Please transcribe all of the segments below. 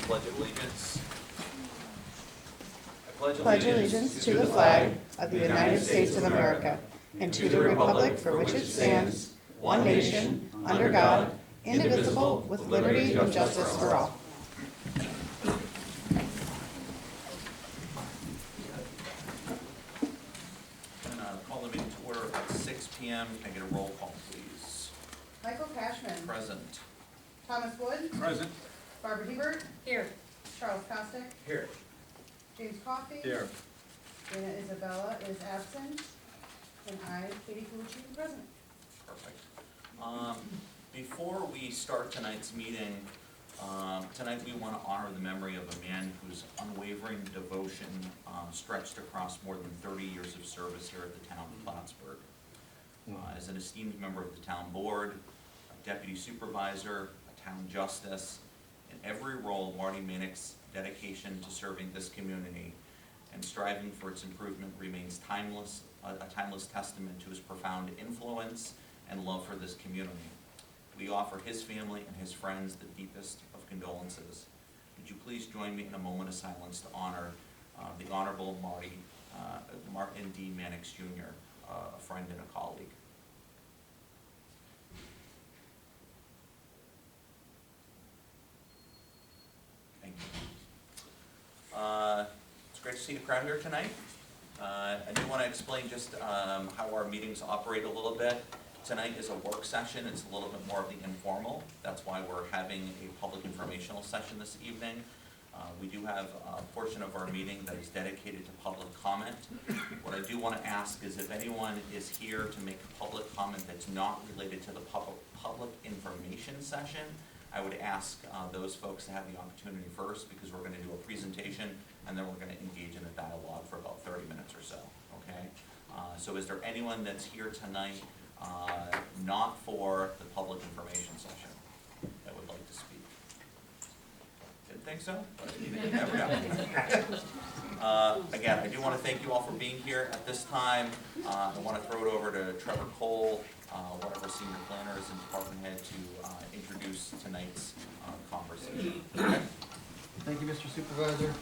pledge allegiance. Pledge allegiance to the flag of the United States of America and to the republic for which it stands, one nation, under God, indivisible, with liberty and justice for all. And call the meeting to order at 6 p.m. Can I get a roll call, please? Michael Cashman. Present. Thomas Wood. Present. Barbara Hebert. Here. Charles Costick. Here. James Coffey. Here. Dana Isabella is absent. And I, Katie Fucci, am present. Perfect. Before we start tonight's meeting, tonight we want to honor the memory of a man whose unwavering devotion stretched across more than 30 years of service here at the town of Plattsburgh. As an esteemed member of the town board, a deputy supervisor, a town justice, in every role, Marty Manick's dedication to serving this community and striving for its improvement remains timeless, a timeless testament to his profound influence and love for this community. We offer his family and his friends the deepest of condolences. Would you please join me in a moment of silence to honor the Honorable Martin D. Mannix Jr., a friend and a colleague. Thank you. It's great to see the crowd here tonight. I do want to explain just how our meetings operate a little bit. Tonight is a work session. It's a little bit more of the informal. That's why we're having a public informational session this evening. We do have a portion of our meeting that is dedicated to public comment. What I do want to ask is if anyone is here to make a public comment that's not related to the public information session, I would ask those folks to have the opportunity first, because we're going to do a presentation and then we're going to engage in a dialogue for about 30 minutes or so, okay? So is there anyone that's here tonight not for the public information session that would like to speak? Didn't think so? But you never know. Again, I do want to thank you all for being here at this time. I want to throw it over to Trevor Cole, one of our senior planners and department head, to introduce tonight's conversation. Thank you, Mr. Supervisor.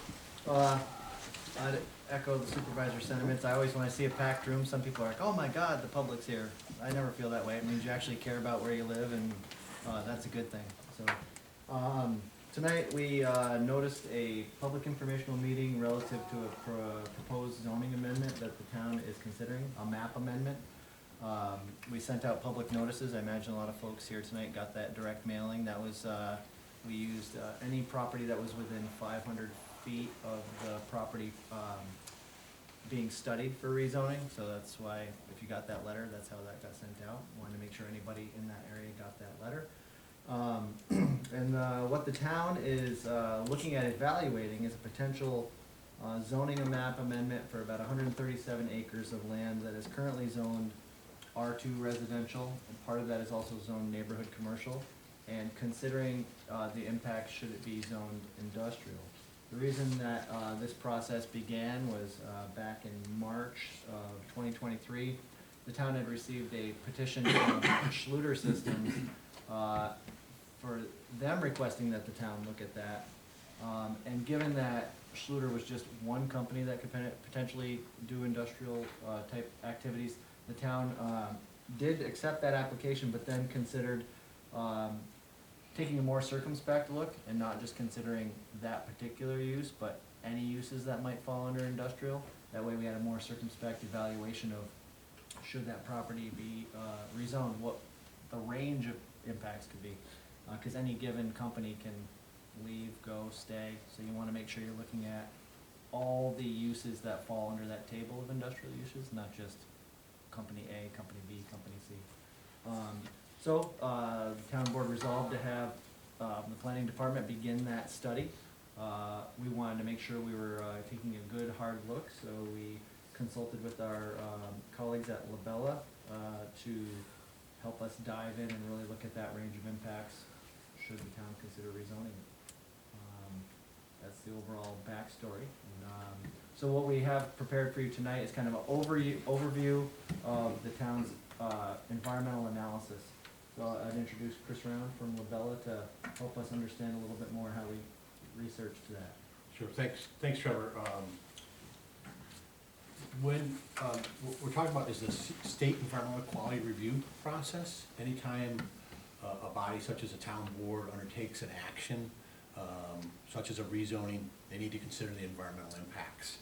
I'd echo the supervisor's sentiments. I always, when I see a packed room, some people are like, oh my God, the public's here. I never feel that way. It means you actually care about where you live, and that's a good thing. So tonight we noticed a public informational meeting relative to a proposed zoning amendment that the town is considering, a map amendment. We sent out public notices. I imagine a lot of folks here tonight got that direct mailing. That was, we used any property that was within 500 feet of the property being studied for rezoning. So that's why, if you got that letter, that's how that got sent out. Wanted to make sure anybody in that area got that letter. And what the town is looking at evaluating is a potential zoning a map amendment for about 137 acres of land that is currently zoned R2 residential, and part of that is also zoned neighborhood commercial, and considering the impact should it be zoned industrial. The reason that this process began was back in March of 2023. The town had received a petition from Schluter Systems for them requesting that the town look at that. And given that Schluter was just one company that could potentially do industrial type activities, the town did accept that application, but then considered taking a more circumspect look and not just considering that particular use, but any uses that might fall under industrial. That way we had a more circumspect evaluation of should that property be rezoned, what the range of impacts could be. Because any given company can leave, go, stay, so you want to make sure you're looking at all the uses that fall under that table of industrial uses, not just company A, company B, company C. So the town board resolved to have the planning department begin that study. We wanted to make sure we were taking a good hard look, so we consulted with our colleagues at Labella to help us dive in and really look at that range of impacts should the town consider rezoning it. That's the overall backstory. And, so what we have prepared for you tonight is kind of an overview of the town's environmental analysis. So I'd introduce Chris Round from Labella to help us understand a little bit more how we research to that. Sure, thanks Trevor. When, what we're talking about is the state environmental quality review process. Anytime a body such as a town board undertakes an action, such as a rezoning, they need to consider the environmental impacts.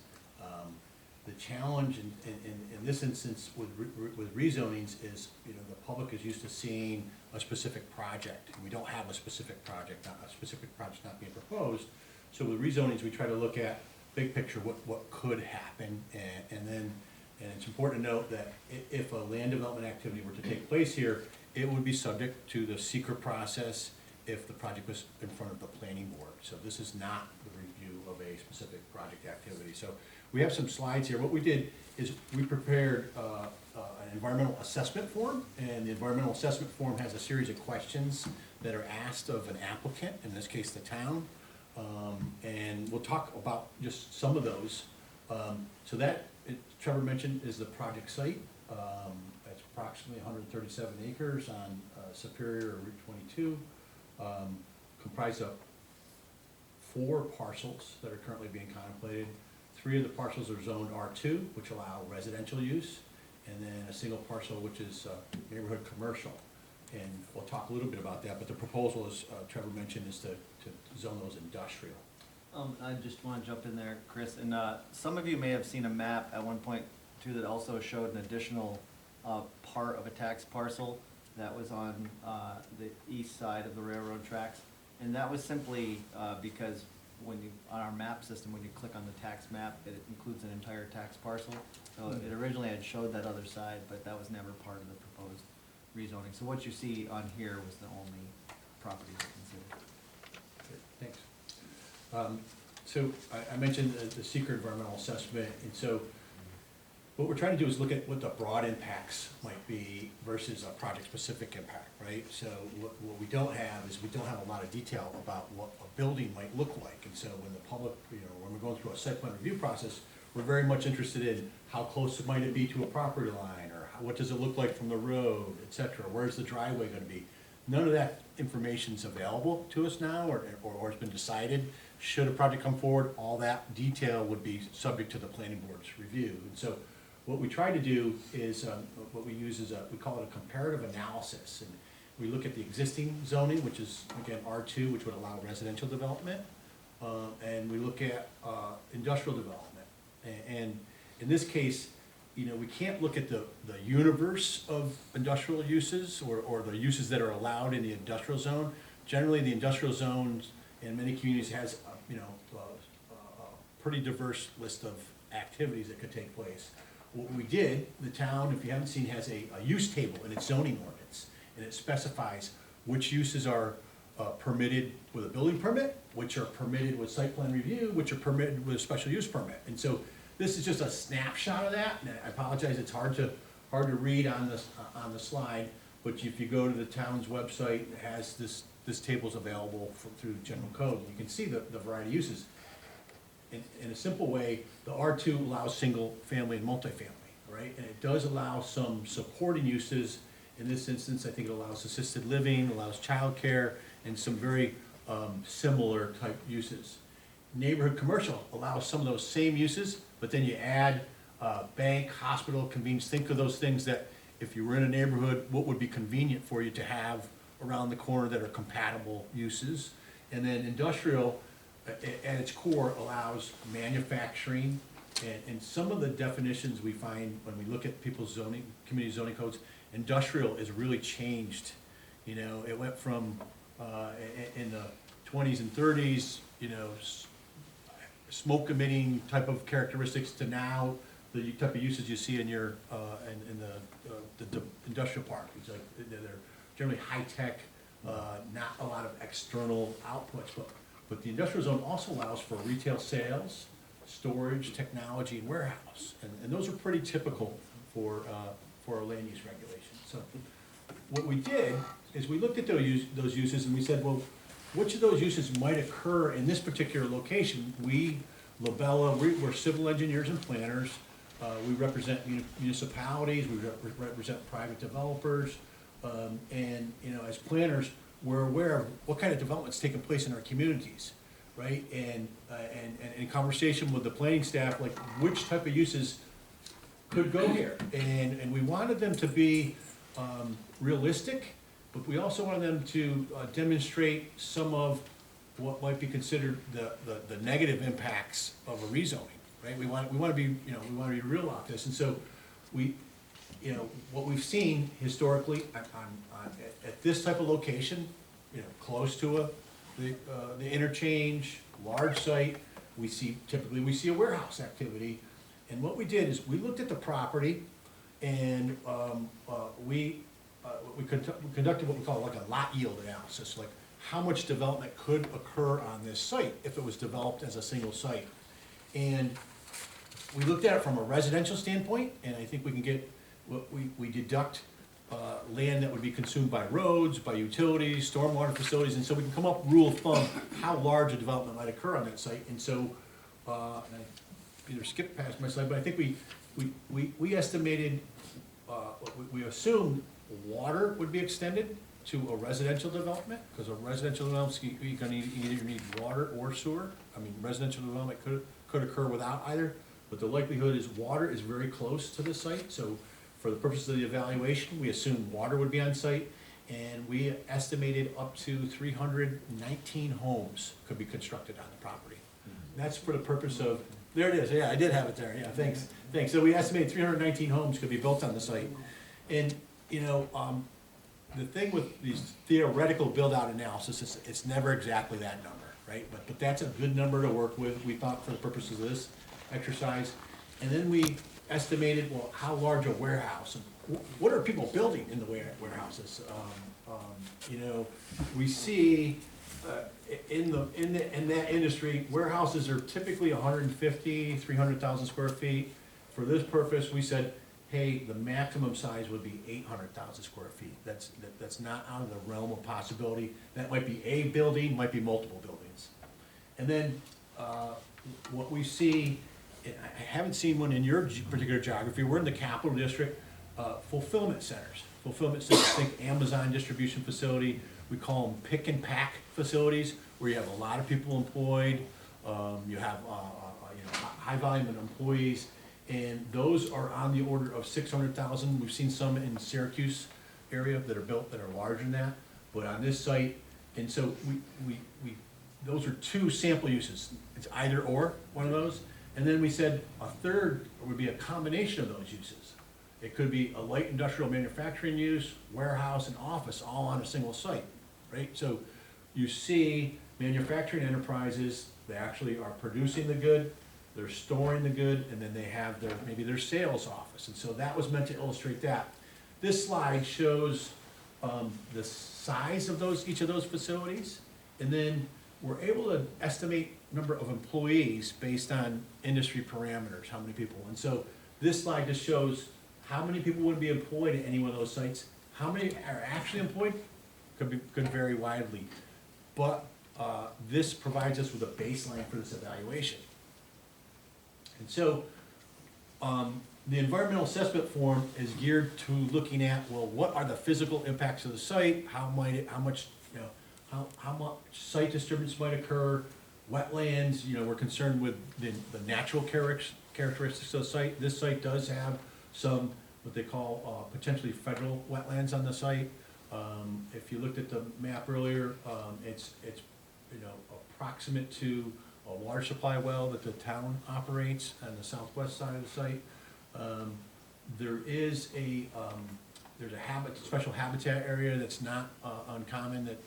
The challenge in this instance with rezonings is, you know, the public is used to seeing a specific project. And we don't have a specific project, not a specific project not being proposed. So with rezonings, we try to look at big picture, what could happen, and it's important to note that if a land development activity were to take place here, it would be subject to the secret process if the project was in front of the planning board. So this is not the review of a specific project activity. So we have some slides here. What we did is we prepared an environmental assessment form, and the environmental assessment form has a series of questions that are asked of an applicant, in this case the town. And we'll talk about just some of those. So that, Trevor mentioned, is the project site. It's approximately 137 acres on Superior Route 22, comprised of 4 parcels that are currently being contemplated. 3 of the parcels are zoned R2, which allow residential use, and then a single parcel which is neighborhood commercial. And we'll talk a little bit about that, but the proposal, as Trevor mentioned, is to zone those industrial. I just want to jump in there, Chris, and some of you may have seen a map at one point too that also showed an additional part of a tax parcel that was on the east side of the railroad tracks. And that was simply because when you, on our map system, when you click on the tax map, it includes an entire tax parcel. So it originally had showed that other side, but that was never part of the proposed rezoning. So what you see on here was the only property we considered. Okay, thanks. So I mentioned the secret environmental assessment, and so what we're trying to do is look at what the broad impacts might be versus a project-specific impact, right? So what we don't have is we don't have a lot of detail about what a building might look like. And so when the public, you know, when we're going through a site plan review process, we're very much interested in how close might it be to a property line, or what does it look like from the road, et cetera. Where's the driveway gonna be? None of that information's available to us now, or has been decided. Should a project come forward, all that detail would be subject to the planning board's review. And so what we try to do is, what we use is we call it a comparative analysis. And we look at the existing zoning, which is, again, R2, which would allow residential development. And we look at industrial development. And in this case, you know, we can't look at the universe of industrial uses or the uses that are allowed in the industrial zone. Generally, the industrial zones in many communities has, you know, a pretty diverse list of activities that could take place. What we did, the town, if you haven't seen, has a use table in its zoning ordinance, and it specifies which uses are permitted with a building permit, which are permitted with site plan review, which are permitted with a special use permit. And so this is just a snapshot of that, and I apologize, it's hard to read on the slide, but if you go to the town's website, it has this table's available through general code. You can see the variety of uses. In a simple way, the R2 allows single family and multifamily, right? And it does allow some supporting uses. In this instance, I think it allows assisted living, allows childcare, and some very similar type uses. Neighborhood commercial allows some of those same uses, but then you add bank, hospital, convenience. Think of those things that if you were in a neighborhood, what would be convenient for you to have around the corner that are compatible uses. And then industrial, at its core, allows manufacturing, and some of the definitions we find when we look at people's zoning, community zoning codes, industrial is really changed. You know, it went from, in the 20s and 30s, you know, smoke emitting type of characteristics to now the type of uses you see in your, in the industrial park. It's like, they're generally high-tech, not a lot of external outputs, but the industrial zone also allows for retail sales, storage, technology, and warehouse. And those are pretty typical for our land use regulations. So what we did is we looked at those uses and we said, well, which of those uses might occur in this particular location? We, Labella, we're civil engineers and planners. We represent municipalities, we represent private developers. And, you know, as planners, we're aware of what kind of development's taking place in our communities, right? And in conversation with the planning staff, like which type of uses could go here. And we wanted them to be realistic, but we also wanted them to demonstrate some of what might be considered the negative impacts of a rezoning, right? We want to be, we want to be real about this. And so we, what we've seen historically at this type of location, close to the interchange, large site, typically we see a warehouse activity. And what we did is we looked at the property and we conducted what we call like a lot yield analysis, like how much development could occur on this site if it was developed as a single site. And we looked at it from a residential standpoint, and I think we can get, we deduct land that would be consumed by roads, by utilities, stormwater facilities, and so we can come up rule of thumb how large a development might occur on that site. And so, and I either skipped past my slide, but I think we estimated, we assumed water would be extended to a residential development, because a residential development, you're gonna either need water or sewer. I mean, residential development could occur without either, but the likelihood is water is very close to the site, so for the purposes of the evaluation, we assumed water would be on site, and we estimated up to 319 homes could be constructed on the property. That's for the purpose of, there it is, yeah, I did have it there, yeah, thanks. So we estimated 319 homes could be built on the site. And, the thing with these theoretical build-out analysis is it's never exactly that number, right? But that's a good number to work with, we thought, for the purposes of this exercise. And then we estimated, well, how large a warehouse, and what are people building in the warehouses? We see in that industry, warehouses are typically 150, 300,000 square feet. For this purpose, we said, hey, the maximum size would be 800,000 square feet. That's not out of the realm of possibility. That might be a building, might be multiple buildings. And then what we see, I haven't seen one in your particular geography, we're in the Capital District, fulfillment centers. Fulfillment centers, think Amazon distribution facility, we call them pick and pack facilities, where you have a lot of people employed, you have high volume of employees, and those are on the order of 600,000. We've seen some in Syracuse area that are built that are larger than that, but on this site, and so we those are two sample uses. It's either or, one of those. And then we said a third would be a combination of those uses. It could be a light industrial manufacturing use, warehouse, and office all on a single site, right? So you see manufacturing enterprises, they actually are producing the good, they're storing the good, and then they have maybe their sales office. And so that was meant to illustrate that. This slide shows the size of each of those facilities, and then we're able to estimate number of employees based on industry parameters, how many people. And so this slide just shows how many people would be employed at any one of those sites. How many are actually employed could vary widely. But this provides us with a baseline for this evaluation. And so the environmental assessment form is geared to looking at, well, what are the physical impacts of the site? How much site disturbance might occur? Wetlands, we're concerned with the natural characteristics of the site. This site does have some, what they call potentially federal wetlands on the site. If you looked at the map earlier, it's approximate to a water supply well that the town operates on the southwest side of the site. There is there's a special habitat area that's not uncommon that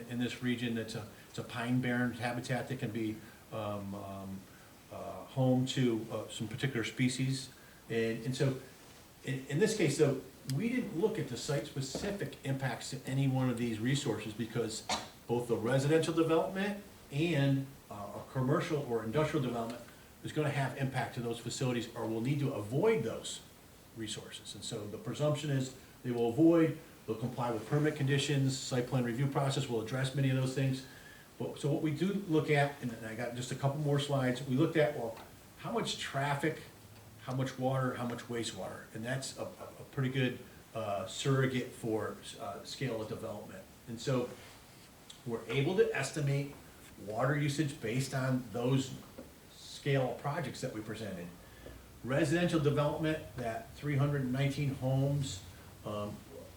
in this region. It's a pine barren habitat that can be home to some particular species. And so in this case, though, we didn't look at the site-specific impacts to any one of these resources, because both the residential development and a commercial or industrial development is going to have impact to those facilities, or will need to avoid those resources. And so the presumption is they will avoid, they'll comply with permit conditions, site plan review process will address many of those things. But, so what we do look at, and I got just a couple more slides, we looked at, well, how much traffic, how much water, how much wastewater, and that's a pretty good surrogate for scale of development. And so we're able to estimate water usage based on those scale of projects that we presented. Residential development, that 319 homes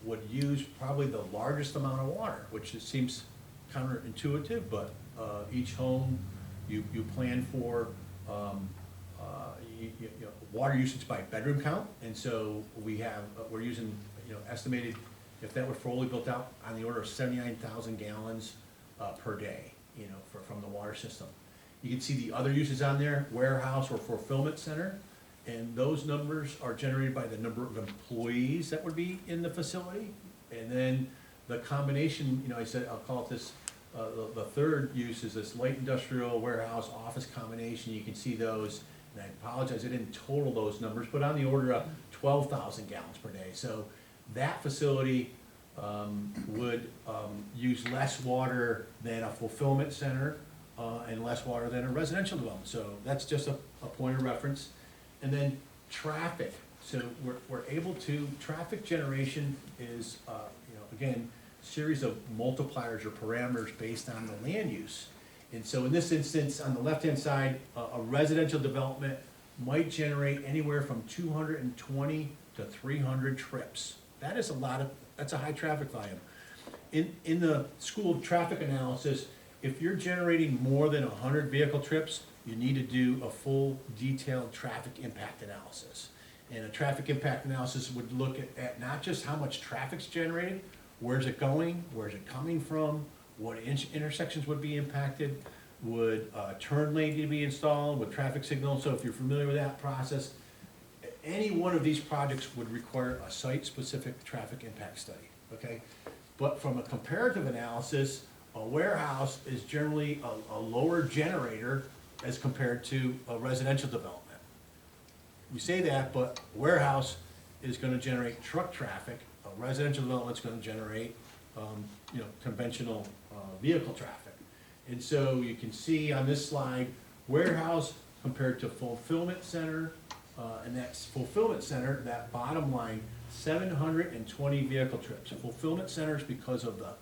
would use probably the largest amount of water, which it seems counterintuitive, but each home, you plan for water usage by bedroom count, and so we're using, estimated, if that were fully built out, on the order of 79,000 gallons per day, from the water system. You can see the other uses on there, warehouse or fulfillment center, and those numbers are generated by the number of employees that would be in the facility. And then the combination, I said, I'll call it this, the third use is this light industrial warehouse office combination. You can see those, and I apologize, I didn't total those numbers, but on the order of 12,000 gallons per day. So that facility would use less water than a fulfillment center and less water than a residential development. So that's just a point of reference. And then traffic. So we're able to, traffic generation is, again, series of multipliers or parameters based on the land use. And so in this instance, on the left-hand side, a residential development might generate anywhere from 220 to 300 trips. That is that's a high traffic volume. In the school of traffic analysis, if you're generating more than 100 vehicle trips, you need to do a full detailed traffic impact analysis. And a traffic impact analysis would look at not just how much traffic's generated, where's it going, where's it coming from, what intersections would be impacted, would a turn lane need to be installed, with traffic signals. So if you're familiar with that process, any one of these projects would require a site-specific traffic impact study, okay? But from a comparative analysis, a warehouse is generally a lower generator as compared to a residential development. We say that, but warehouse is gonna generate truck traffic, a residential development's gonna generate, conventional vehicle traffic. And so you can see on this slide, warehouse compared to fulfillment center, and that's fulfillment center, that bottom line, 720 vehicle trips. Fulfillment centers, because of the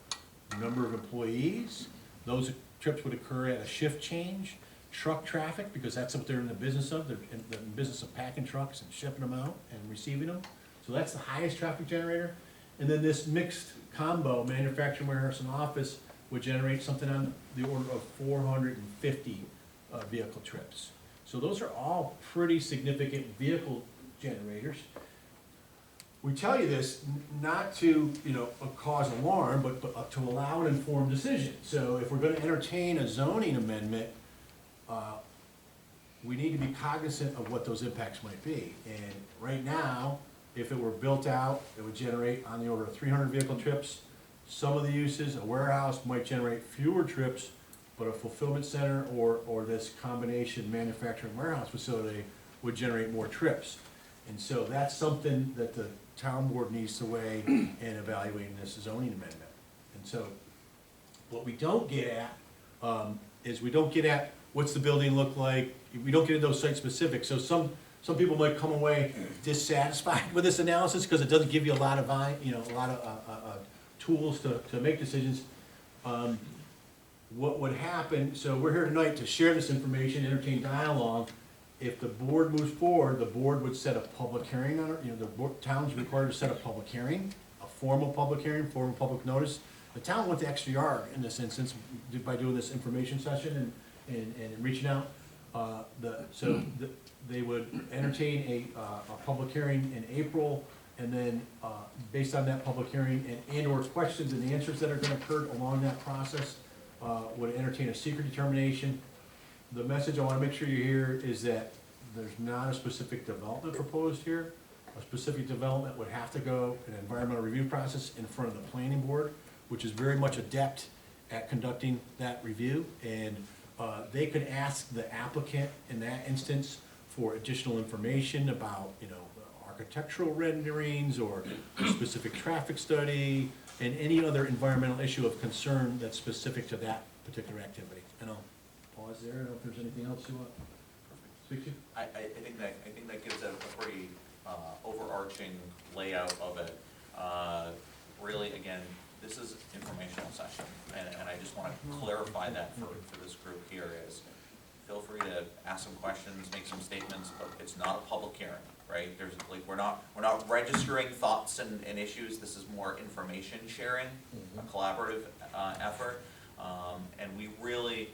number of employees, those trips would occur at a shift change. Truck traffic, because that's what they're in the business of, they're in the business of packing trucks and shipping them out and receiving them. So that's the highest traffic generator. And then this mixed combo, manufacturing, warehouse, and office, would generate something on the order of 450 vehicle trips. So those are all pretty significant vehicle generators. We tell you this not to, cause alarm, but to allow an informed decision. So if we're gonna entertain a zoning amendment, we need to be cognizant of what those impacts might be. And right now, if it were built out, it would generate on the order of 300 vehicle trips. Some of the uses, a warehouse might generate fewer trips, but a fulfillment center or this combination manufacturing warehouse facility would generate more trips. And so that's something that the town board needs to weigh in evaluating this zoning amendment. And so what we don't get at is we don't get at what's the building look like. We don't get into those site specifics. So some people might come away dissatisfied with this analysis because it doesn't give you a lot of tools to make decisions. What would happen, so we're here tonight to share this information, entertain dialogue. If the board moves forward, the board would set a public hearing on it. The town's required to set a public hearing, a formal public hearing, formal public notice. The town went the extra yard in this instance by doing this information session and reaching out. They would entertain a public hearing in April, and then based on that public hearing and/or questions and answers that are gonna occur along that process, would entertain a secret determination. The message I wanna make sure you hear is that there's not a specific development proposed here. A specific development would have to go an environmental review process in front of the planning board, which is very much adept at conducting that review. And they could ask the applicant in that instance for additional information about, architectural renderings or a specific traffic study and any other environmental issue of concern that's specific to that particular activity. And I'll pause there. I don't know if there's anything else you want to speak to. I think that gives a pretty overarching layout of it. Really, again, this is informational session, and I just wanna clarify that for this group here is, feel free to ask some questions, make some statements, but it's not a public hearing, right? There's, like, we're not registering thoughts and issues, this is more information sharing, a collaborative, effort. And we really,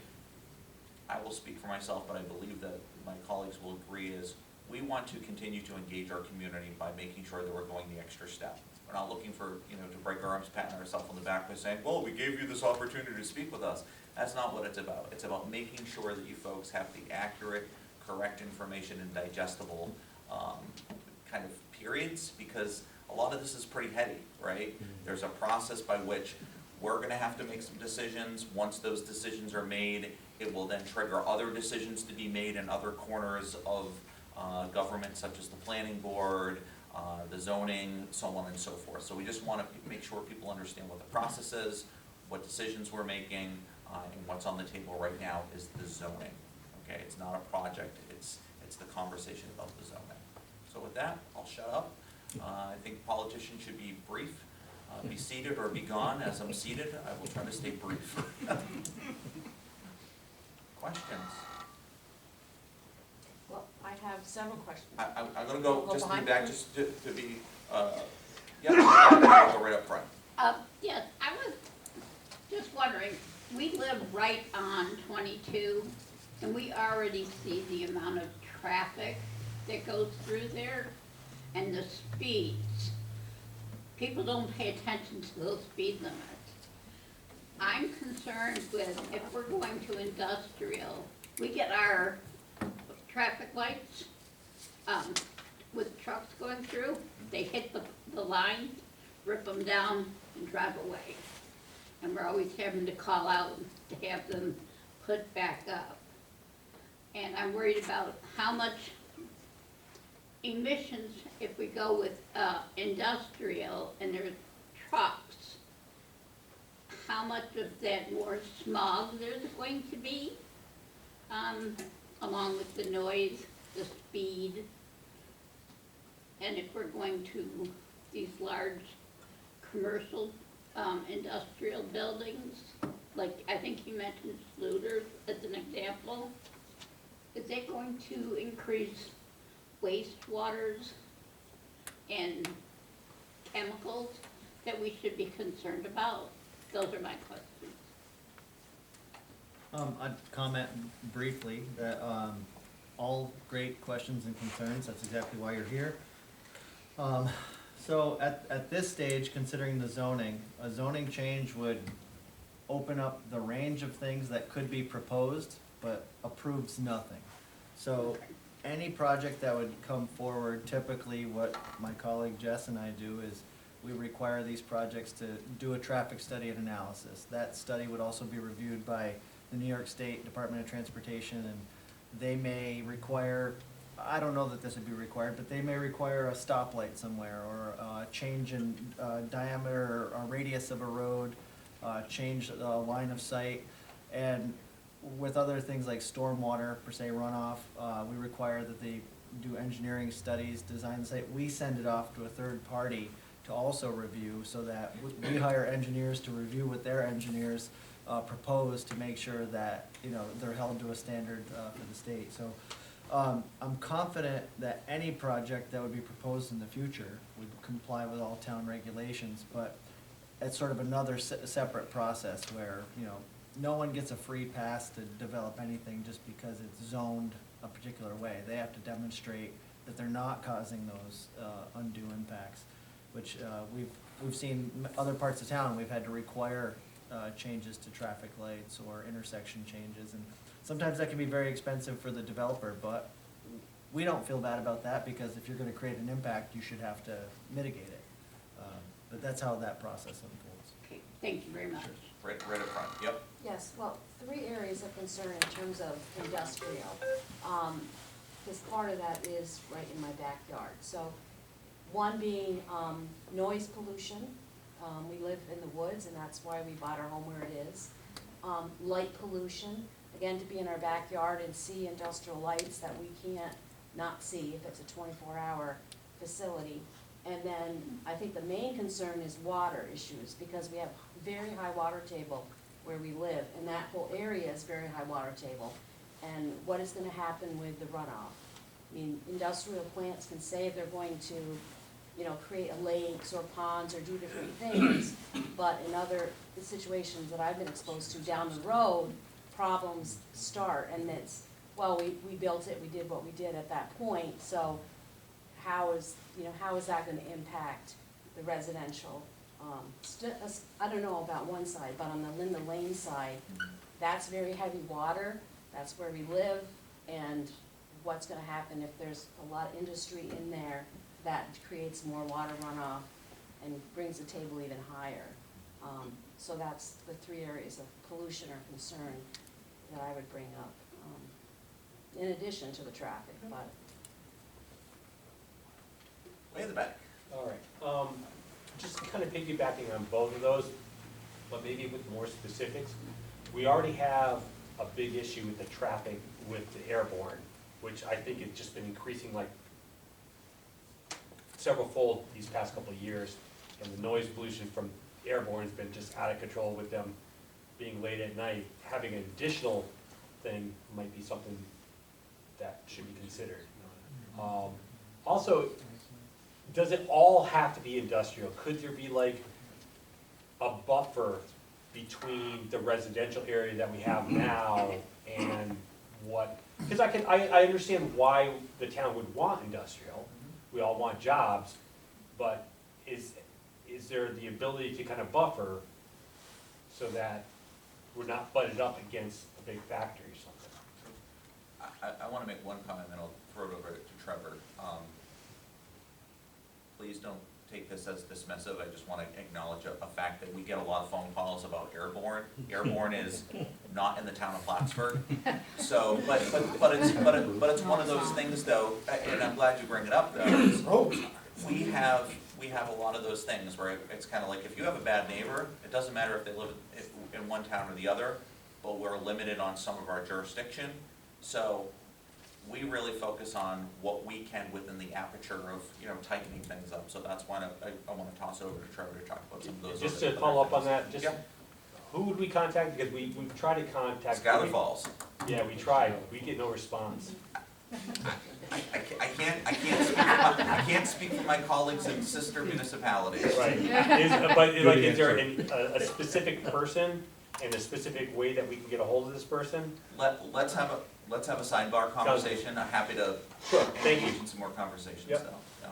I will speak for myself, but I believe that my colleagues will agree, is we want to continue to engage our community by making sure that we're going the extra step. We're not looking for, to break our arms, patting ourselves on the back by saying, well, we gave you this opportunity to speak with us. That's not what it's about. It's about making sure that you folks have the accurate, correct information in digestible kind of periods, because a lot of this is pretty heady, right? There's a process by which we're gonna have to make some decisions. Once those decisions are made, it will then trigger other decisions to be made in other corners of government, such as the planning board, the zoning, so on and so forth. So we just wanna make sure people understand what the process is, what decisions we're making, and what's on the table right now is the zoning. Okay, it's not a project, it's the conversation about the zoning. So with that, I'll shut up. I think politicians should be brief, be seated or be gone. As I'm seated, I will try to stay brief. Questions? Well, I have several questions. I'm gonna go, Go just be behind back, you. just to be, yeah, I'll go right up front. Yes, I was just wondering, we live right on 22, and we already see the amount of traffic that goes through there and the speeds. People don't pay attention to those speed limits. I'm concerned with, if we're going to industrial, we get our traffic lights, with trucks going through, they hit the line, rip them down, and drive away. And we're always having to call out to have them put back up. And I'm worried about how much emissions, if we go with industrial and there's trucks, how much of that more smog there's going to be, along with the noise, the speed. And if we're going to these large commercial industrial buildings, like I think you mentioned Sluters as an example, is it going to increase wastewaters and chemicals that we should be concerned about? Those are my questions. I'd comment briefly that, all great questions and concerns, that's exactly why you're here. So at this stage, considering the zoning, a zoning change would open up the range of things that could be proposed, but approves nothing. So any project that would come forward, typically what my colleague Jess and I do is we require these projects to do a traffic study and analysis. That study would also be reviewed by the New York State Department of Transportation, and they may require, I don't know that this would be required, but they may require a stoplight somewhere, or a change in diameter or radius of a road, change the line of sight. And with other things like stormwater, per se runoff, we require that they do engineering studies, design the site. We send it off to a third party to also review, so that we hire engineers to review what their engineers propose, to make sure that, they're held to a standard for the state. So I'm confident that any project that would be proposed in the future would comply with all town regulations, but it's sort of another separate process where, no one gets a free pass to develop anything just because it's zoned a particular way. They have to demonstrate that they're not causing those undue impacts, which we've seen other parts of town. We've had to require changes to traffic lights or intersection changes, and sometimes that can be very expensive for the developer, but we don't feel bad about that, because if you're gonna create an impact, you should have to mitigate it. But that's how that process unfolds. Okay, thank you very much. Right up front, yep. Yes, well, 3 areas of concern in terms of industrial. Because part of that is right in my backyard. So one being noise pollution. We live in the woods, and that's why we bought our home where it is. Light pollution, again, to be in our backyard and see industrial lights that we can't not see if it's a 24-hour facility. And then I think the main concern is water issues, because we have very high water table where we live, and that whole area is very high water table. And what is gonna happen with the runoff? I mean, industrial plants can say they're going to, create lakes or ponds or do different things, but in other situations that I've been exposed to down the road, problems start, and it's, well, we built it, we did what we did at that point, so how is that gonna impact the residential? I don't know about one side, but on the Linda Lane side, that's very heavy water, that's where we live, and what's gonna happen if there's a lot of industry in there that creates more water runoff and brings the table even higher. So that's the three areas of pollution or concern that I would bring up, in addition to the traffic, but. Way in the back. All right, just kind of piggybacking on both of those, but maybe with more specifics. We already have a big issue with the traffic with the airborne, which I think has just been increasing like several-fold these past couple of years. And the noise pollution from airborne has been just out of control with them being late at night. Having an additional thing might be something that should be considered. Also, does it all have to be industrial? Could there be like a buffer between the residential area that we have now and what? Because I understand why the town would want industrial. We all want jobs, but is there the ability to kind of buffer so that we're not butted up against a big factory or something? I want to make one comment, and I'll throw it over to Trevor. Please don't take this as dismissive. I just want to acknowledge a fact that we get a lot of phone calls about airborne. Airborne is not in the town of Plattsburgh. So, but it's one of those things though, and I'm glad you bring it up though. Is we have a lot of those things where it's kind of like if you have a bad neighbor, it doesn't matter if they live in one town or the other, but we're limited on some of our jurisdiction. So we really focus on what we can within the aperture of, tightening things up. So that's why I want to toss over to Trevor to talk about some of those. Just other to follow up on things. that, just who would we contact? Because we've tried to contact. Scholar Falls. Yeah, we tried. We get no response. I can't speak for my colleagues in sister municipalities. Right. Is there a specific person and a specific way that we can get a hold of this person? Let's have a sidebar conversation. I'm happy to Thank you. engage in some more conversations. Yep. So, yeah.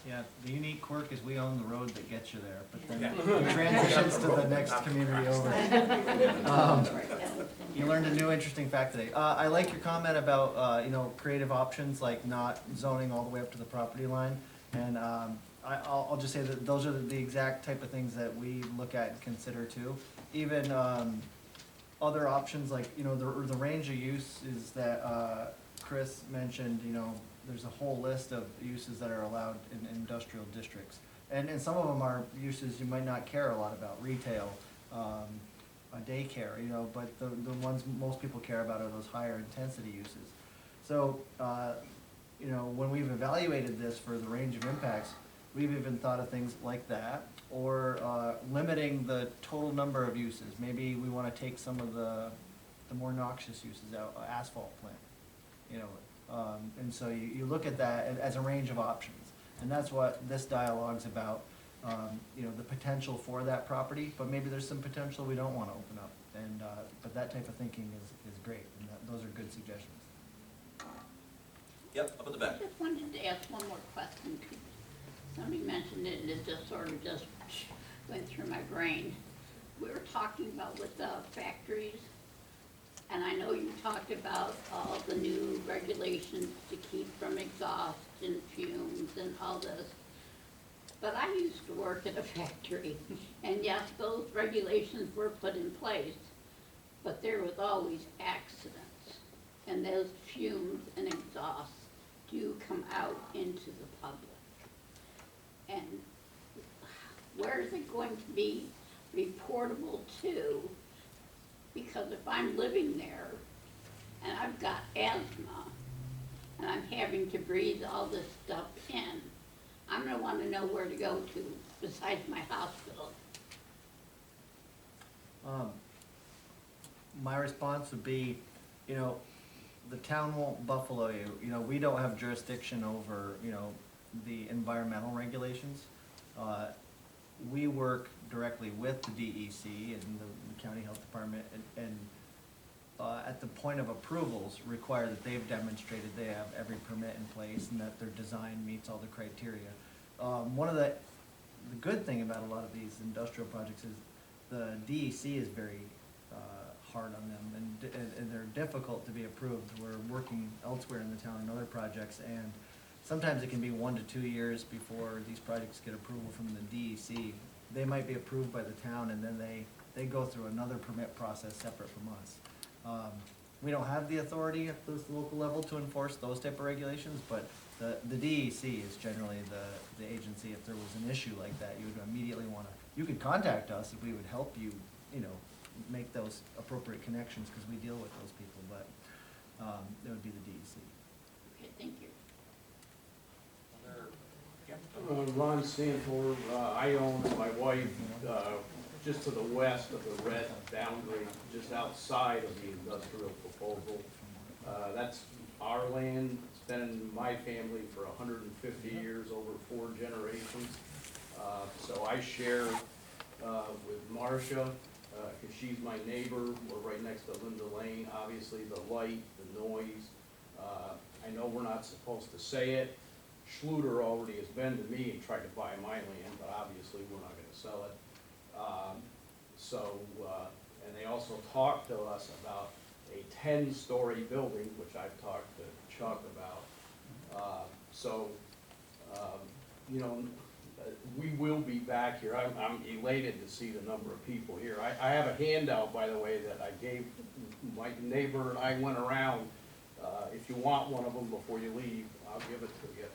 Yeah, the unique quirk is we own the road that gets you there, but then Yeah. it transitions to the next community over. You learned a new interesting fact today. I like your comment about, creative options, like not zoning all the way up to the property line. And I'll just say that those are the exact type of things that we look at and consider too. Even other options like, the range of uses that Chris mentioned, there's a whole list of uses that are allowed in industrial districts. And some of them are uses you might not care a lot about, retail, daycare, but the ones most people care about are those higher intensity uses. So, when we've evaluated this for the range of impacts, we've even thought of things like that, or limiting the total number of uses. Maybe we want to take some of the more noxious uses out, asphalt plant, and so you look at that as a range of options. And that's what this dialogue's about, the potential for that property, but maybe there's some potential we don't want to open up. And but that type of thinking is great, and those are good suggestions. Yep, up at the I back. just wanted to ask one more question. Somebody mentioned it, and it just sort of just went through my brain. We were talking about with the factories, and I know you talked about all the new regulations to keep from exhaust and fumes and all this. But I used to work at a factory, and yes, those regulations were put in place, but there was always accidents. And those fumes and exhausts do come out into the public. And where is it going to be reportable to? Because if I'm living there and I've got asthma and I'm having to breathe all this stuff in, I'm gonna wanna know where to go to besides my hospital. My response would be, the town won't buffalo you. We don't have jurisdiction over, the environmental regulations. We work directly with the DEC and the county health department, and at the point of approvals, require that they've demonstrated they have every permit in place and that their design meets all the criteria. One of the good thing about a lot of these industrial projects is the DEC is very hard on them, and they're difficult to be approved. We're working elsewhere in the town on other projects, and sometimes it can be 1 to 2 years before these projects get approval from the DEC. They might be approved by the town, and then they go through another permit process separate from us. We don't have the authority at this local level to enforce those type of regulations, but the DEC is generally the agency. If there was an issue like that, you would immediately you could contact us if we would help you, make those appropriate connections, because we deal with those people, but it would be the DEC. Okay, thank you. Other, yeah, Ron Santor, I own, my wife, just to the west of the red boundary, just outside of the industrial proposal. That's our land. It's been in my family for 150 years, over 4 generations. So I share with Marcia, because she's my neighbor. We're right next to Linda Lane. Obviously, the light, the noise. I know we're not supposed to say it. Schluter already has been to me and tried to buy my land, but obviously we're not gonna sell it. And they also talked to us about a 10-story building, which I've talked to Chuck about. We will be back here. I'm elated to see the number of people here. I have a handout, by the way, that I gave my neighbor, and I went around. If you want one of them before you leave, I'll give it to you.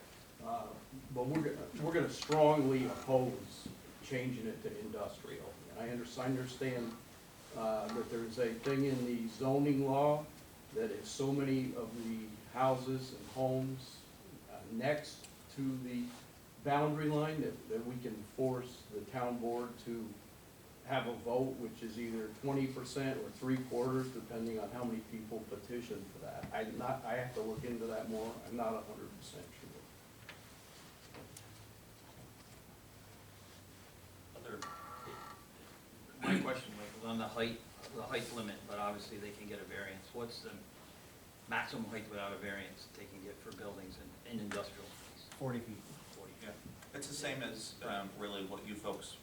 But we're gonna strongly oppose changing it to industrial. And I understand that there's a thing in the zoning law that if so many of the houses and homes next to the boundary line, that we can force the town board to have a vote, which is either 20% or 3/4, depending on how many people petition for that. I have to look into that more. I'm not 100% sure. other, My question was on the height limit, but obviously they can get a variance. What's the maximum height without a variance they can get for buildings in industrial? 40 feet. 40. yeah, it's the same as really what you folks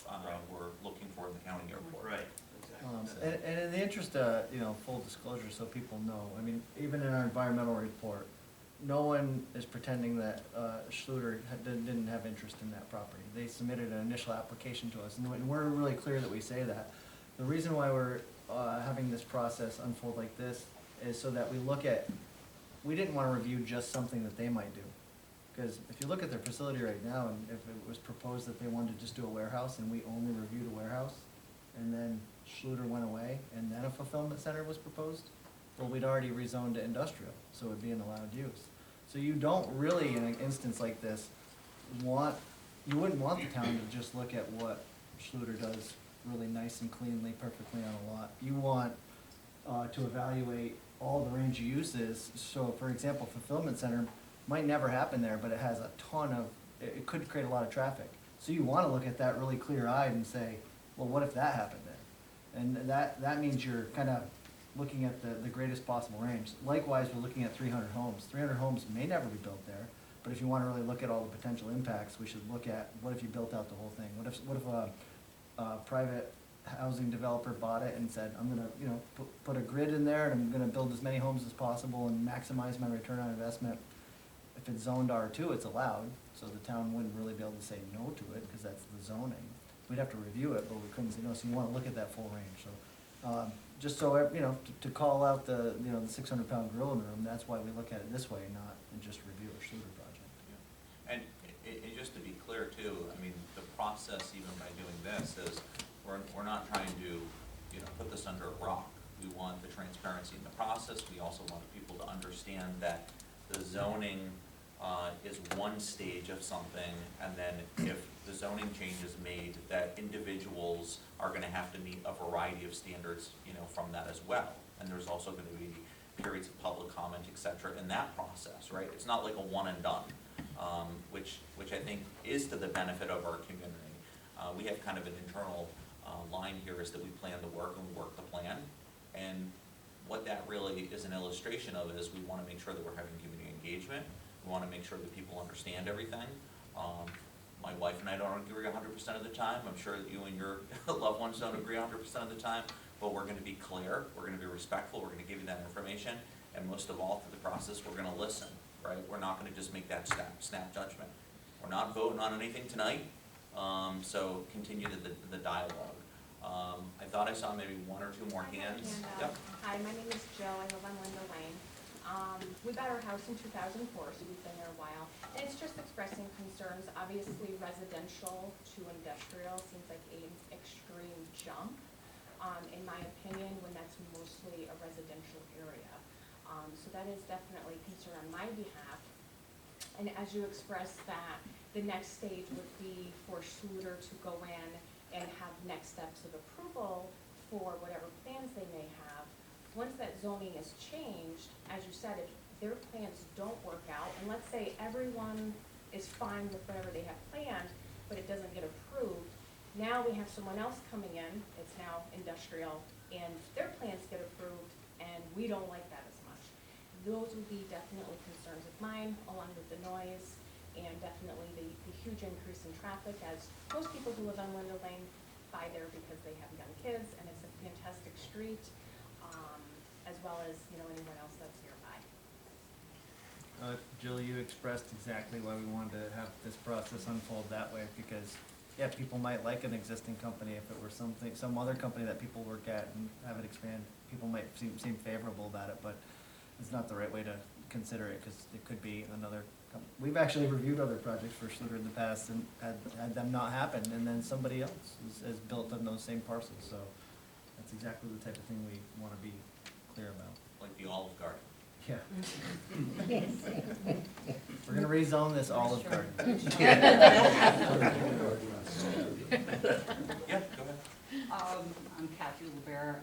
were looking for in the county airport. Right, exactly. And in the interest of, full disclosure, so people know, I mean, even in our environmental report, no one is pretending that Schluter didn't have interest in that property. They submitted an initial application to us, and we're really clear that we say that. The reason why we're having this process unfold like this is so that we didn't want to review just something that they might do. Because if you look at their facility right now, and if it was proposed that they wanted to just do a warehouse, and we only reviewed a warehouse, and then Schluter went away, and then a fulfillment center was proposed, well, we'd already rezoned to industrial, so it'd be an allowed use. So you don't really, in an instance like this, you wouldn't want the town to just look at what Schluter does really nice and cleanly, perfectly on a lot. You want to evaluate all the range of uses. So for example, fulfillment center might never happen there, but it has a ton of, it could create a lot of traffic. So you wanna look at that really clear-eyed and say, well, what if that happened there? And that means you're kind of looking at the greatest possible range. Likewise, we're looking at 300 homes. 300 homes may never be built there, but if you want to really look at all the potential impacts, we should look at what if you built out the whole thing? What if a private housing developer bought it and said, I'm gonna put a grid in there and I'm gonna build as many homes as possible and maximize my return on investment. If it's zoned R2, it's allowed, so the town wouldn't really be able to say no to it because that's the zoning. We'd have to review it, but we couldn't say no, so you want to look at that full range. So just so, to call out the 600-pound gorilla in the room, that's why we look at it this way, not and just review a Schluter project. Yeah. And just to be clear too, I mean, the process even by doing this is, we're not trying to, put this under a rock. We want the transparency in the process. We also want people to understand that the zoning is one stage of something, and then if the zoning change is made, that individuals are gonna have to meet a variety of standards, you know, from that as well. And there's also gonna be periods of public comment, et cetera, in that process, right? It's not like a one and done, which I think is to the benefit of our community. We have kind of an internal line here is that we plan the work and we work the plan. And what that really is an illustration of is we wanna make sure that we're having community engagement. We wanna make sure that people understand everything. My wife and I don't agree 100% of the time. I'm sure that you and your loved ones don't agree 100% of the time, but we're gonna be clear, we're gonna be respectful, we're gonna give you that information, and most of all, through the process, we're gonna listen, right? We're not gonna just make that snap judgment. We're not voting on anything tonight, so continue the dialogue. I thought I saw maybe one or two more hands. Yep. Hi, my name is Jill, I live on Linda Lane. We bought our house in 2004, so we've been there a while. And it's just expressing concerns. Obviously, residential to industrial seems like an extreme jump, in my opinion, when that's mostly a residential area. So that is definitely a concern on my behalf. And as you expressed that, the next stage would be for Schluter to go in and have next steps of approval for whatever plans they may have. Once that zoning is changed, as you said, if their plans don't work out, and let's say everyone is fine with whatever they have planned, but it doesn't get approved, now we have someone else coming in, it's now industrial, and their plans get approved, and we don't like that as much. Those would be definitely concerns of mine, along with the noise, and definitely the huge increase in traffic, as most people who live on Linda Lane buy there because they have young kids, and it's a fantastic street, as well as, you know, anyone else that's nearby. Jill, you expressed exactly why we wanted to have this process unfold that way, because, yeah, people might like an existing company if it were something, some other company that people work at and have it expand. People might seem favorable about it, but it's not the right way to consider it, because it could be another company. We've actually reviewed other projects for Schluter in the past and had them not happen, and then somebody else has built on those same parcels, so that's exactly the type of thing we wanna be clear about. Like the Olive Garden. Yeah. We're gonna rezone this Olive Garden. Yeah, go ahead. I'm Kathy LeBear.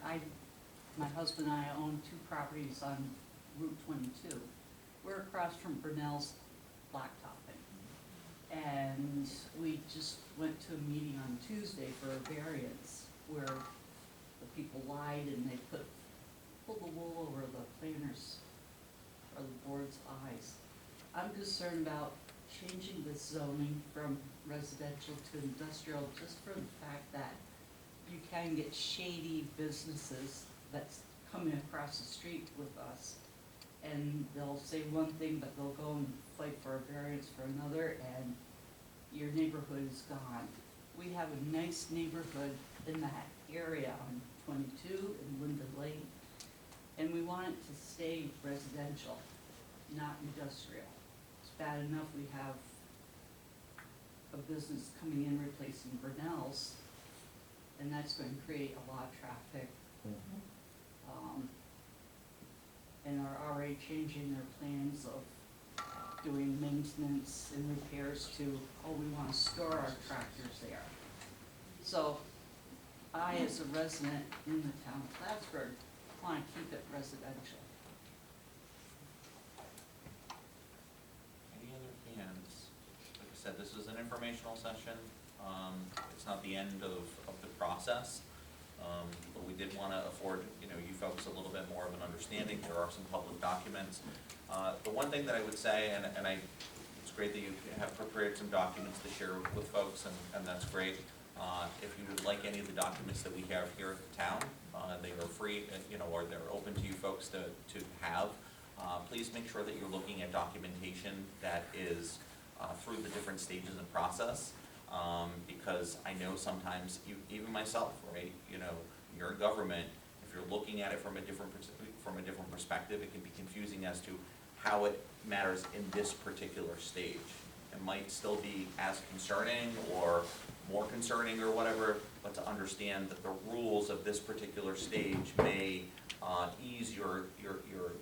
My husband and I own 2 properties on Route 22. We're across from Brunel's Blacktopping. And we just went to a meeting on Tuesday for a variance where the people lied and they pulled the wool over the planners or the board's eyes. I'm concerned about changing the zoning from residential to industrial just for the fact that you can get shady businesses that's coming across the street with us. And they'll say one thing, but they'll go and fight for a variance for another, and your neighborhood is gone. We have a nice neighborhood in that area on 22 and Linda Lane, and we want it to stay residential, not industrial. It's bad enough we have a business coming in replacing Brunel's, and that's going to create a lot of traffic. And are already changing their plans of doing maintenance and repairs to, oh, we want to store our tractors there. So I, as a resident in the town of Plattsburgh, want to keep it residential. Any other hands? Like I said, this is an informational session. It's not the end of the process. But we did want to afford, you know, you folks a little bit more of an understanding. There are some public documents. The one thing that I would say, and it's great that you have prepared some documents to share with folks, and that's great. If you would like any of the documents that we have here at the town, they are free, you know, or they're open to you folks to have. Please make sure that you're looking at documentation that is through the different stages of the process. Because I know sometimes, even myself, right, you know, you're a government, if you're looking at it from a different perspective, it can be confusing as to how it matters in this particular stage. It might still be as concerning or more concerning or whatever, but to understand that the rules of this particular stage may ease your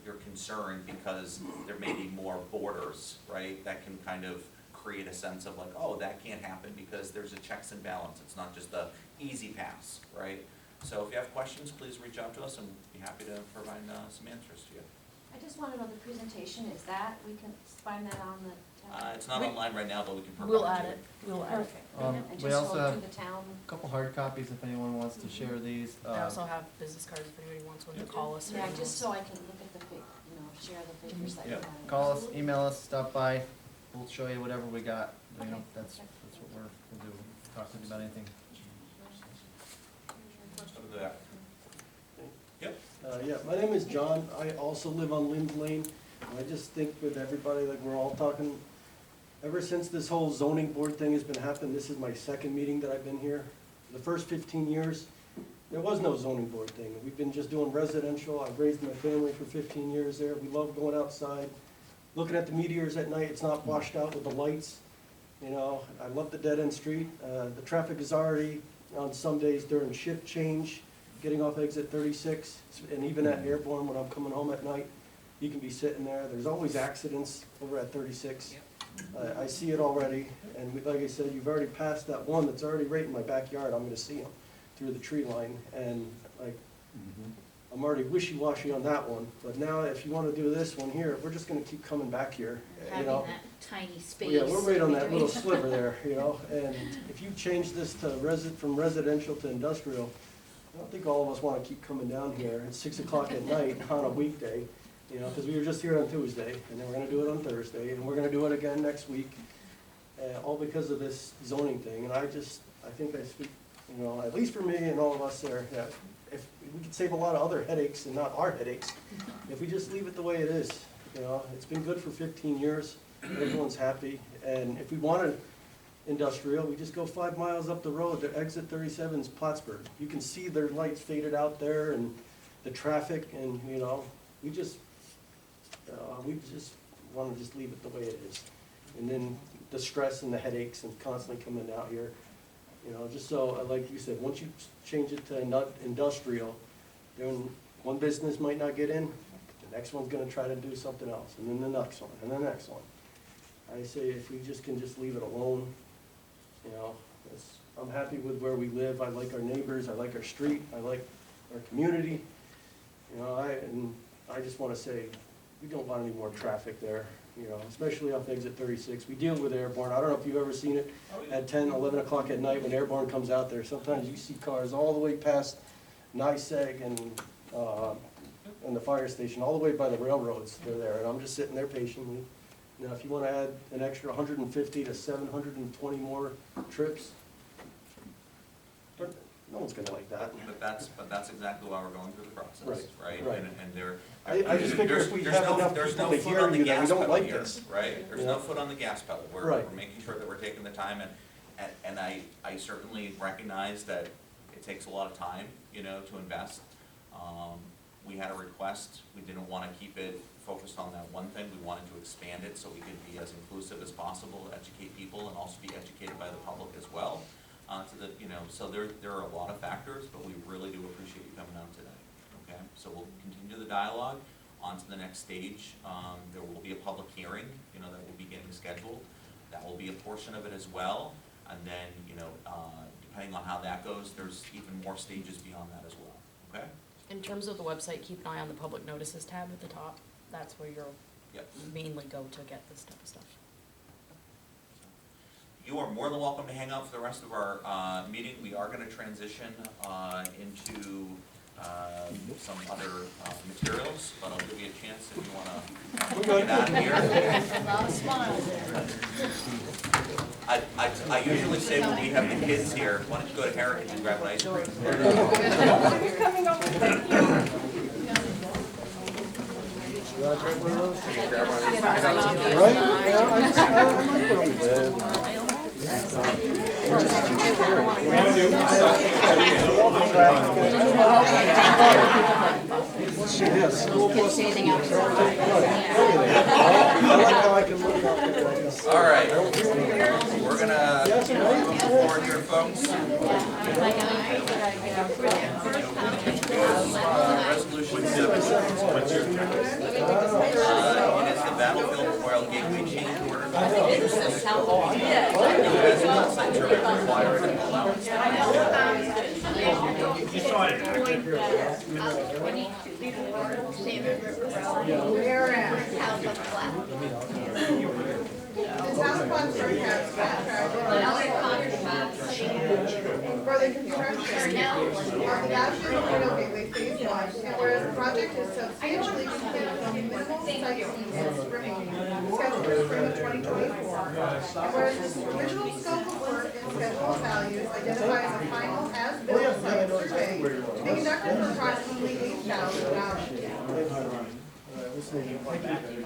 you're concerned because there may be more borders, right? That can kind of create a sense of like, oh, that can't happen because there's a checks and balance. It's not just a easy pass, right? So if you have questions, please reach out to us and be happy to provide some answers to you. I just want to know the presentation, is that, we can find that on the town? It's not online right now, but we can provide We'll it add to you. it, we'll add it. And We just also go have to the town. a couple hard copies if anyone wants to share these. I also have business cards if anybody wants one to call us. or Yeah, email just us. so I can look at the share the figures that you Yeah. have. Call us, email us, stop by, we'll show you whatever we got, you know, that's what we'll do, talk to you about anything. Over there. Yep. Yeah, my name is John. I also live on Lind Lane. And I just think with everybody, like we're all talking, ever since this whole zoning board thing has been happening, this is my second meeting that I've been here. The first 15 years, there was no zoning board thing. We've been just doing residential. I've raised my family for 15 years there. We love going outside, looking at the meteors at night. It's not washed out with the lights. You know, I love the dead-end street. The traffic is already, on some days during shift change, getting off exit 36, and even at Airborne when I'm coming home at night, you can be sitting there. There's always accidents over at 36. I see it already, and like I said, you've already passed that one that's already right in my backyard. I'm gonna see them through the tree line, and like, I'm already wishy-washy on that one. But now, if you wanna do this one here, we're just gonna keep coming back here, you know? Tiny space. Yeah, we're right on that little sliver there, you know, and if you change this to from residential to industrial, I don't think all of us wanna keep coming down here at 6 o'clock at night on a weekday, you know, because we were just here on Tuesday, and then we're gonna do it on Thursday, and we're gonna do it again next week, all because of this zoning thing, and I think I speak, you know, at least for me and all of us there, that if we could save a lot of other headaches and not our headaches, if we just leave it the way it is, you know, it's been good for 15 years. Everyone's happy, and if we wanted industrial, we just go 5 miles up the road to exit 37's Plattsburgh. You can see their lights faded out there and the traffic, and you know, we just want to just leave it the way it is. And then the stress and the headaches and constantly coming out here, you know, just so, like you said, once you change it to industrial, then one business might not get in, the next one's gonna try to do something else, and then the next one, and the next one. I say if we can just leave it alone, you know, I'm happy with where we live. I like our neighbors, I like our street, I like our community. You know, I just wanna say, we don't want any more traffic there, you know, especially off exit 36. We deal with Airborne. I don't know if you've ever seen it at 10, 11 o'clock at night when Airborne comes out there. Sometimes you see cars all the way past NYSEG and the fire station, all the way by the railroads. They're there, and I'm just sitting there patiently. Now, if you want to add an extra 150 to 720 more trips, no one's going to like that. But that's exactly why we're going through the process, right? Right. And there. I just figure if we have enough people to hear you that we don't like this. Right? There's Yeah. no foot on the gas pedal. We're Right. making sure that we're taking the time, and I certainly recognize that it takes a lot of time, you know, to invest. We had a request. We didn't want to keep it focused on that one thing. We wanted to expand it so we could be as inclusive as possible, educate people, and also be educated by the public as well. So there are a lot of factors, but we really do appreciate you coming out today, okay? So we'll continue the dialogue on to the next stage. There will be a public hearing, you know, that will be getting scheduled. That will be a portion of it as well. And then, you know, depending on how that goes, there's even more stages beyond that as well, okay? In terms of the website, keep an eye on the public notices tab at the top. That's where you'll Yep. mainly go to get this type of stuff. You are more than welcome to hang out for the rest of our meeting. We are going to transition into some other materials, but I'll give you a chance if you want to get out of here. A lot of smiles there. I usually say when we have the kids here, why don't you go to Heritage and grab an ice cream? You're coming over here. Right? Yeah, I like where we live. Yes. Kids standing out there. I like how I can look out there, I guess. All right, we're gonna move forward here, folks. Resolution It is the Battlefield Memorial Gateway change order. Center required allowance. The town of Plattsburgh has contracted for the construction of Battlefield Memorial Gateway Phase 1, and whereas the project is substantially complete with only minimal site improvements remaining, scheduled for spring of 2024, and whereas the original scope of work and schedule of values identifies a final as-built site survey to be conducted for approximately $8,000.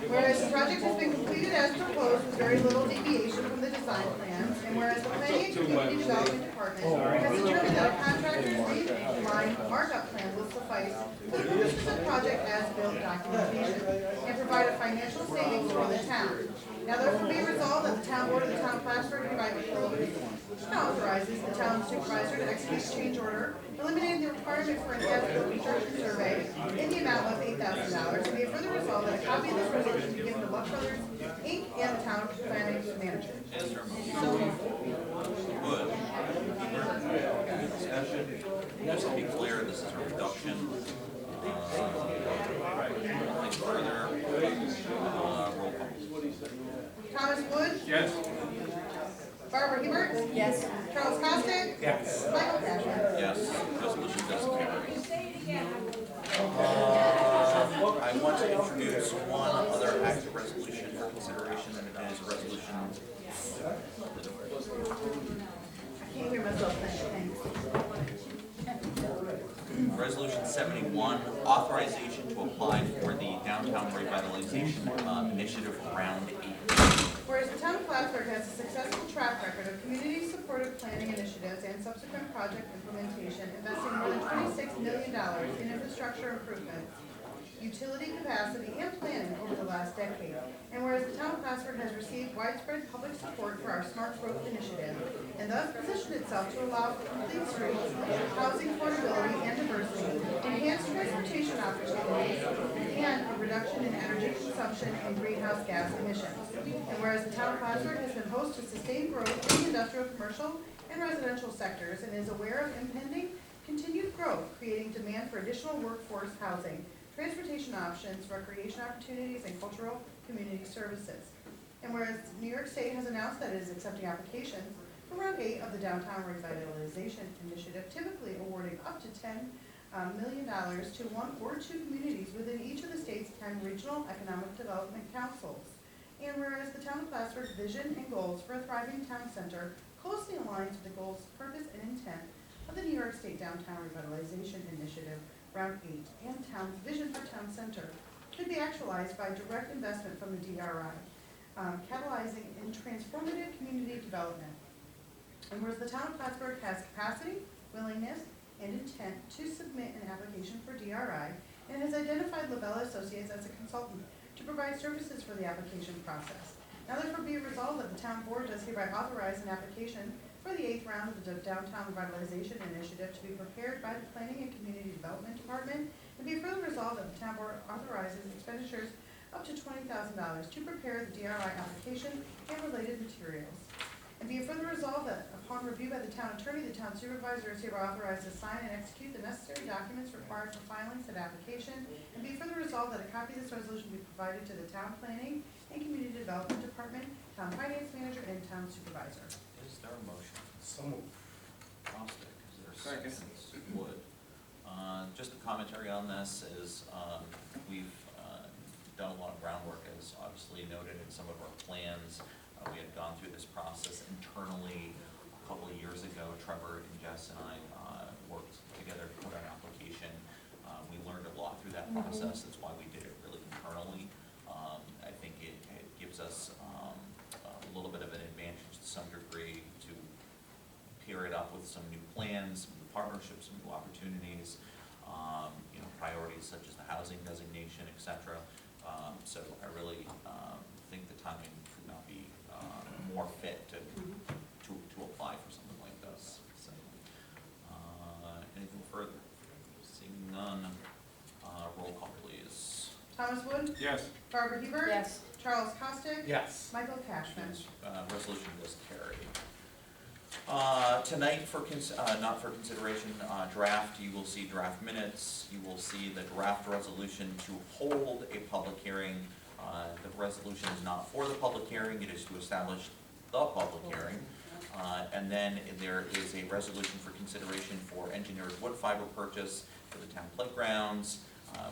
Whereas the project has been completed as proposed with very little deviation from the design plans, and whereas the Planning and Community Development Department has determined that a contractor's lead-line markup plan will suffice for the purposes of project as-built documentation and provide a financial savings for the town. Now therefore be resolved that the town board of the town of Plattsburgh hereby approves and authorizes the town supervisor to execute a change order eliminating the requirement for an as-built construction survey in the amount of $8,000, and be it further resolved that a copy of this resolution be given to Luck Brothers, Inc. and the town planning manager. Is there a motion? Wood. Discussion. Just to be clear, this is a reduction. Anything further? Roll call. Thomas Wood? Yes. Barbara Hebert? Yes. Charles Costick? Yes. Michael Cashman? Yes, resolution does carry. I want to introduce one other active resolution for consideration, and it is resolution. I can't hear myself, thanks. Resolution 71, authorization to apply for the downtown revitalization initiative round 8. Whereas the town of Plattsburgh has a successful track record of community-supported planning initiatives and subsequent project implementation, investing more than $26 million in infrastructure improvements, utility capacity, and planning over the last decade. And whereas the town of Plattsburgh has received widespread public support for our smart growth initiative, and thus positioned itself to allow for complete streets, housing affordability and diversity, enhanced transportation opportunities, and a reduction in energy consumption and greenhouse gas emissions. And whereas the town of Plattsburgh has been host to sustained growth in the industrial, commercial, and residential sectors, and is aware of impending continued growth, creating demand for additional workforce housing, transportation options, recreation opportunities, and cultural community services. And whereas New York State has announced that it is accepting applications for round 8 of the Downtown Revitalization Initiative, typically awarding up to $10 million to one or two communities within each of the state's 10 regional economic development councils. And whereas the town of Plattsburgh's vision and goals for a thriving town center closely aligns with the goals, purpose, and intent of the New York State Downtown Revitalization Initiative Round 8, and town's vision for town center could be actualized by direct investment from the DRI, catalyzing in transformative community development. And whereas the town of Plattsburgh has capacity, willingness, and intent to submit an application for DRI, and has identified Labella Associates as a consultant to provide services for the application process. Now therefore be it resolved that the town board does hereby authorize an application for the 8th round of the Downtown Revitalization Initiative to be prepared by the Planning and Community Development Department, and be further resolved that the town board authorizes expenditures up to $20,000 to prepare the DRI application and related materials. And be it further resolved that upon review by the town attorney, the town supervisor is hereby authorized to sign and execute the necessary documents required for filing said application. And be further resolved that a copy of this resolution be provided to the town planning and community development department, town finance manager, and town supervisor. Is there a motion? So moved. Caustic, is there a second? Wood. Just a commentary on this is, we've done a lot of groundwork, as obviously noted in some of our plans. We had gone through this process internally a couple of years ago. Trevor and Jess and I worked together to put our application. We learned a lot through that process. That's why we did it really internally. I think it gives us a little bit of an advantage to some degree to pair it up with some new plans, some new partnerships, some new opportunities, priorities such as the housing designation, etc. So I really think the timing could not be more fit to apply for something like this. So, anything further? Seeing none, roll Thomas Wood, Yes. Barbara Hebert. Yes. Charles Costick. Yes. Michael Cashman. Resolution does carry. Tonight, not for consideration, draft, you will see draft minutes, you will see the draft resolution to hold a public hearing. The resolution is not for the public hearing, it is to establish the public hearing. And then there is a resolution for consideration for engineered wood fiber purchase for the town playgrounds,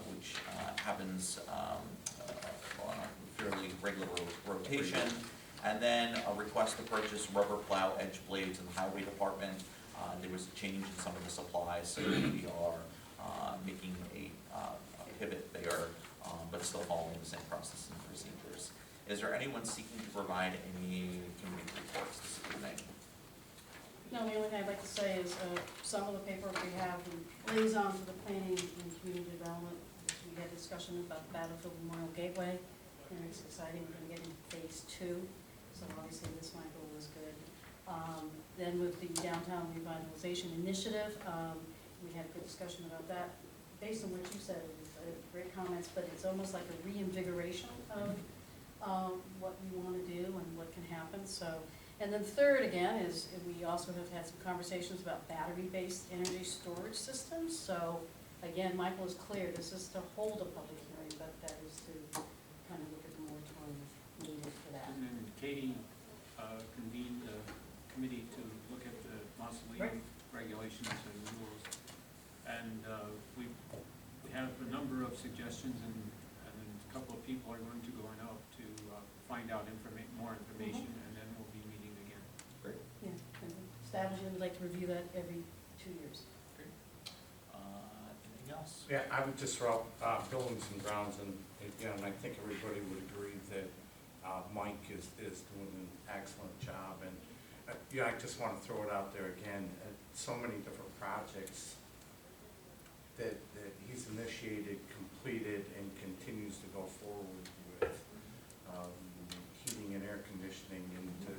which happens on a fairly regular rotation. And then a request to purchase rubber plow edge blades in the highway department. There was a change in some of the supplies, so we are making a pivot there, but still following the same process and procedures. Is there anyone seeking to provide any committee reports this evening? No, the only thing I'd like to say is, some of the paperwork we have, the liaison for the planning and community development, we had discussion about the Battlefield Memorial Gateway, and it's exciting, we're gonna get into phase 2, so obviously this, Michael, was good. Then with the downtown revitalization initiative, we had a good discussion about that. Based on what you said, it was great comments, but it's almost like a reinvigoration of what we wanna do and what can happen, so. And then third, again, is we also have had some conversations about battery-based energy storage systems. So, again, Michael is clear, this is to hold a public hearing, but that is to kind of look at the moratorium needed for that. And then Katie convened a committee to look at the mausoleum regulations and rules. And we have a number of suggestions, and a couple of people are going to go out to find out more information, and then we'll be meeting again. Great. Yeah, and establishing, we'd like to review that every 2 years. Great. Anything else? Yeah, I would just throw out buildings and grounds, and again, I think everybody would agree that Mike is doing an excellent job, and yeah, I just want to throw it out there again, so many different projects that he's initiated, completed, and continues to go forward with. Heating and air conditioning, and to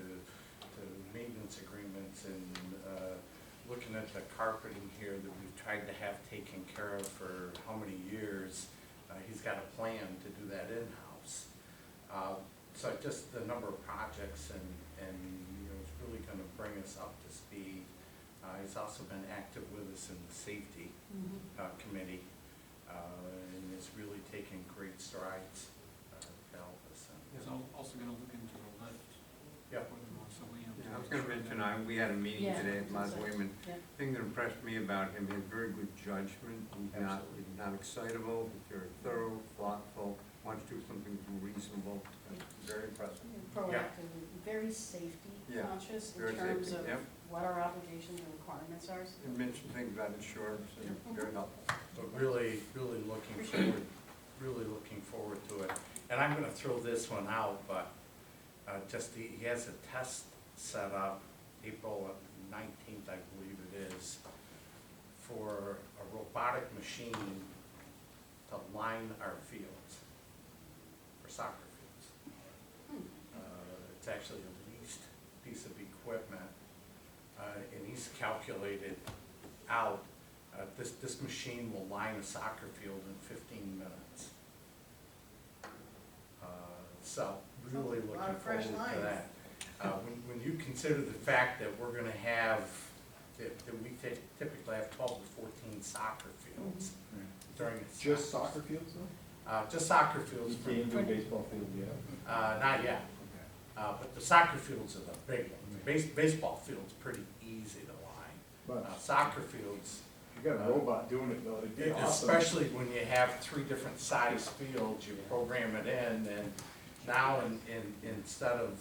maintenance agreements, and looking at the carpeting here that we've tried to have taken care of for how many years. He's got a plan to do that in-house. So just the number of projects, and you know, it's really going to bring us up to speed. He's also been active with us in the safety committee, and is really taking great strides to help us. He's also going to look into the lift Yep. for the mausoleum. Yeah, I was gonna mention, we had a meeting Yeah. today at Mausoleum, and Yeah. the thing that impressed me about him, he had very good judgment. He's not excitable, he's very thorough, thoughtful, wants to do something reasonable, very impressive. Proactive, and very safety Yeah, conscious in very terms safety, of yep. what our obligations and requirements are. So And mentioned things about insurance, and very helpful. But really looking forward to it. And I'm gonna throw this one out, but he has a test set up April 19th, I believe it is, for a robotic machine to line our fields, for soccer fields. It's actually a leased piece of equipment, and he's calculated out, this machine will line a soccer field in 15 minutes. So really looking lot of forward fresh to lines. that. When you consider the fact that we're gonna have, that we typically have 12 to 14 soccer fields during the Just soccer fields though? just soccer fields. You can't do baseball field yet? Not yet. But the soccer fields are the big ones. Baseball field's pretty easy to line. But Soccer fields, you got a robot doing it though, it'd be awesome. especially when you have 3 different size fields, you program it in, and now instead of,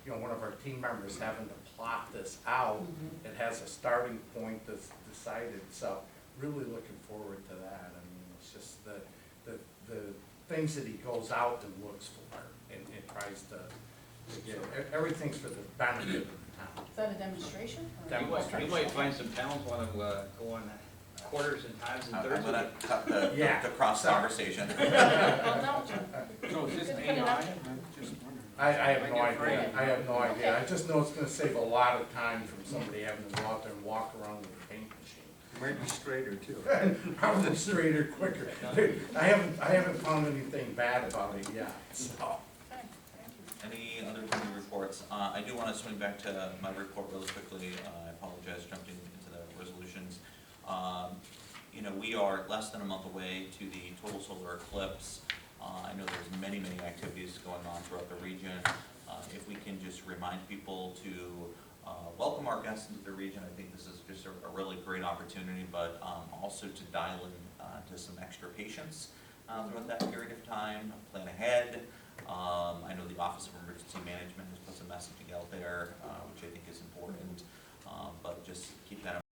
one of our team members having to plot this out, it has a starting point that's decided, so really looking forward to that. I mean, it's just the things that he goes out and looks for, and tries to get, everything's for the benefit of the town. is that a demonstration? or- You might find some towns want to go on quarters and times and I'm thirds. gonna cut the cross conversation. Well, don't. So is this Just put it AI? out. I'm just wondering. I have no I get idea, afraid. I have no idea, Okay. I just know it's gonna save a lot of time from somebody having to go out there and walk around with a paint machine. Might be straighter too. Probably straighter, quicker. I haven't found anything bad about it yet, so. Any other committee reports? I do want to swing back to my report really quickly. I apologize, jumping into the resolutions. You know, we are less than a month away to the total solar eclipse. I know there's many activities going on throughout the region. If we can just remind people to welcome our guests into the region, I think this is just a really great opportunity, but also to dial in to some extra patience throughout that period of time, plan ahead. I know the Office of Emergency Management has put some messaging out there, which I think is important, but just keep that in